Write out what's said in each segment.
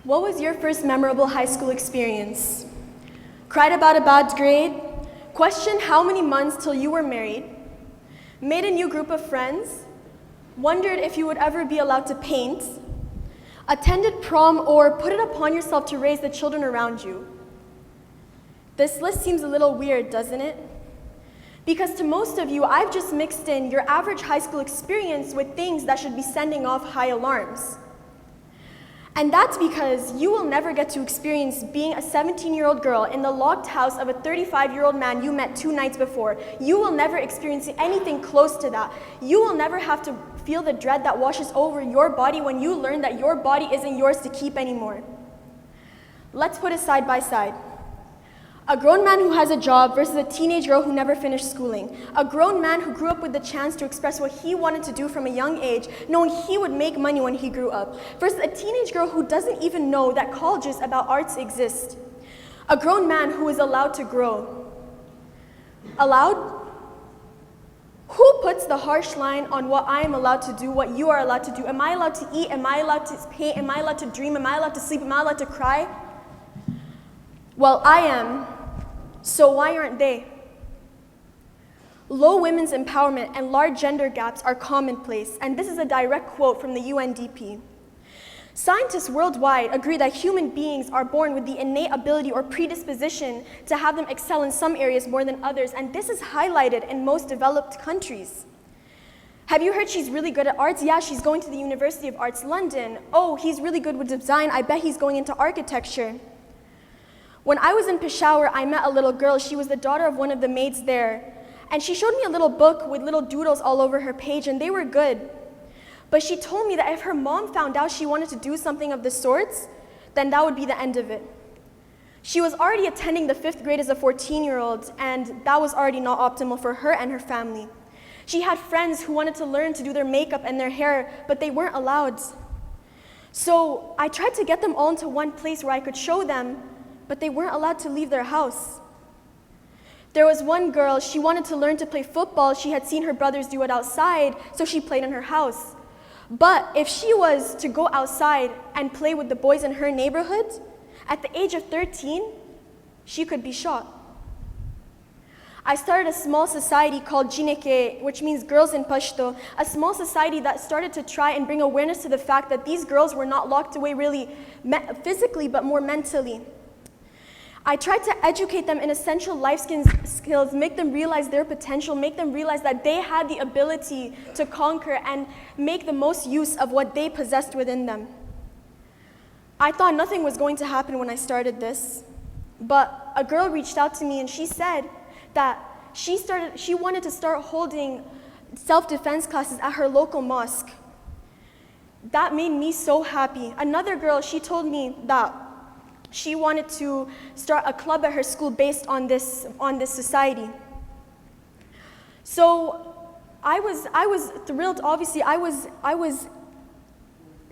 What was your first memorable high school experience? Cried about a bad grade? Questioned how many months till you were married? Made a new group of friends? Wondered if you would ever be allowed to paint? Attended prom or put it upon yourself to raise the children around you? This list seems a little weird, doesn't it? Because to most of you, I've just mixed in your average high school experience with things that should be sending off high alarms. And that's because you will never get to experience being a 17-year-old girl in the locked house of a 35-year-old man you met 2 nights before. You will never experience anything close to that. You will never have to feel the dread that washes over your body when you learn that your body isn't yours to keep anymore. Let's put it side by side. A grown man who has a job versus a teenage girl who never finished schooling. A grown man who grew up with the chance to express what he wanted to do from a young age, knowing he would make money when he grew up. Versus a teenage girl who doesn't even know that colleges about arts exist. A grown man who is allowed to grow. Allowed? Who puts the harsh line on what I am allowed to do, what you are allowed to do? Am I allowed to eat? Am I allowed to paint? Am I allowed to dream? Am I allowed to sleep? Am I allowed to cry? Well, I am. So why aren't they? Low women's empowerment and large gender gaps are commonplace, and this is a direct quote from the UNDP. Scientists worldwide agree that human beings are born with the innate ability or predisposition to have them excel in some areas more than others, and this is highlighted in most developed countries. Have you heard she's really good at arts? Yeah, she's going to the University of Arts London. Oh, he's really good with design. I bet he's going into architecture. When I was in Peshawar, I met a little girl. She was the daughter of one of the maids there. And she showed me a little book with little doodles all over her page, and they were good. But she told me that if her mom found out she wanted to do something of the sorts, then that would be the end of it. She was already attending the 5th grade as a 14-year-old, and that was already not optimal for her and her family. She had friends who wanted to learn to do their makeup and their hair, but they weren't allowed. So I tried to get them all into one place where I could show them, but they weren't allowed to leave their house. There was one girl, she wanted to learn to play football. She had seen her brothers do it outside, so she played in her house. But if she was to go outside and play with the boys in her neighborhood, at the age of 13, she could be shot. I started a small society called Jineke, which means girls in Pashto, a small society that started to try and bring awareness to the fact that these girls were not locked away really physically, but more mentally. I tried to educate them in essential life skills, make them realize their potential, make them realize that they had the ability to conquer and make the most use of what they possessed within them. I thought nothing was going to happen when I started this, but a girl reached out to me and she said that she wanted to start holding self-defense classes at her local mosque. That made me so happy. Another girl, she told me that she wanted to start a club at her school based on this society. So I was thrilled. Obviously, I was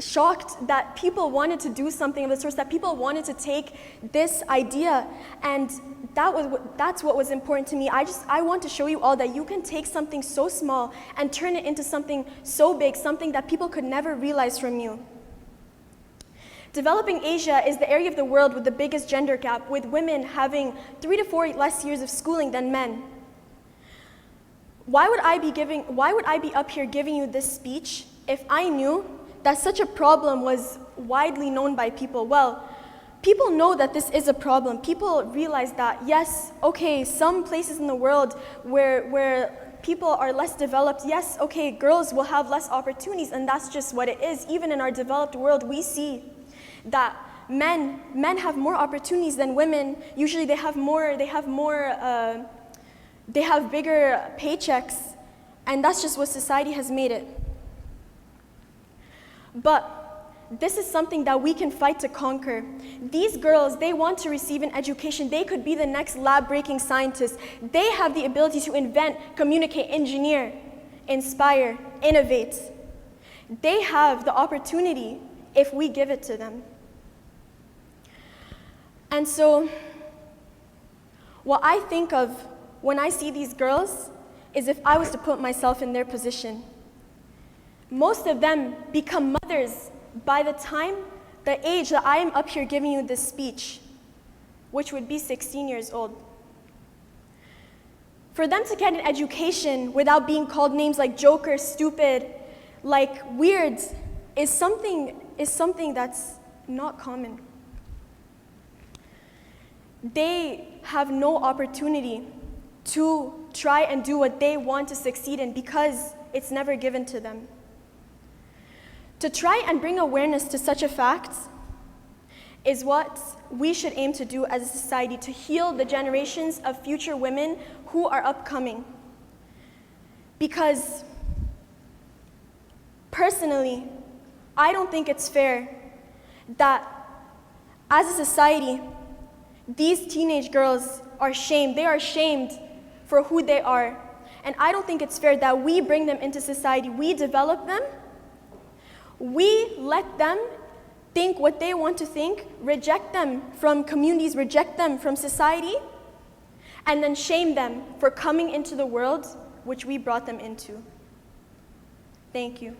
shocked that people wanted to do something of the sort, that people wanted to take this idea, and that's what was important to me. I want to show you all that you can take something so small and turn it into something so big, something that people could never realize from you. Developing Asia is the area of the world with the biggest gender gap, with women having 3 to 4 less years of schooling than men. Why would I be up here giving you this speech if I knew that such a problem was widely known by people? Well, people know that this is a problem. People realize that, yes, okay, some places in the world where people are less developed, yes, okay, girls will have less opportunities, and that's just what it is. Even in our developed world, we see that men have more opportunities than women. Usually they have bigger paychecks, and that's just what society has made it. But this is something that we can fight to conquer. These girls, they want to receive an education. They could be the next lab-breaking scientists. They have the ability to invent, communicate, engineer, inspire, innovate. They have the opportunity if we give it to them. And so, what I think of when I see these girls is if I was to put myself in their position. Most of them become mothers by the age that I am up here giving you this speech, which would be 16 years old. For them to get an education without being called names like joker, stupid, like weird, is something that's not common. They have no opportunity to try and do what they want to succeed in because it's never given to them. To try and bring awareness to such a fact is what we should aim to do as a society to heal the generations of future women who are upcoming. Because personally, I don't think it's fair that as a society, these teenage girls are shamed. They are shamed for who they are. And I don't think it's fair that we bring them into society. We develop them. We let them think what they want to think, reject them from communities, reject them from society, and then shame them for coming into the world which we brought them into. Thank you.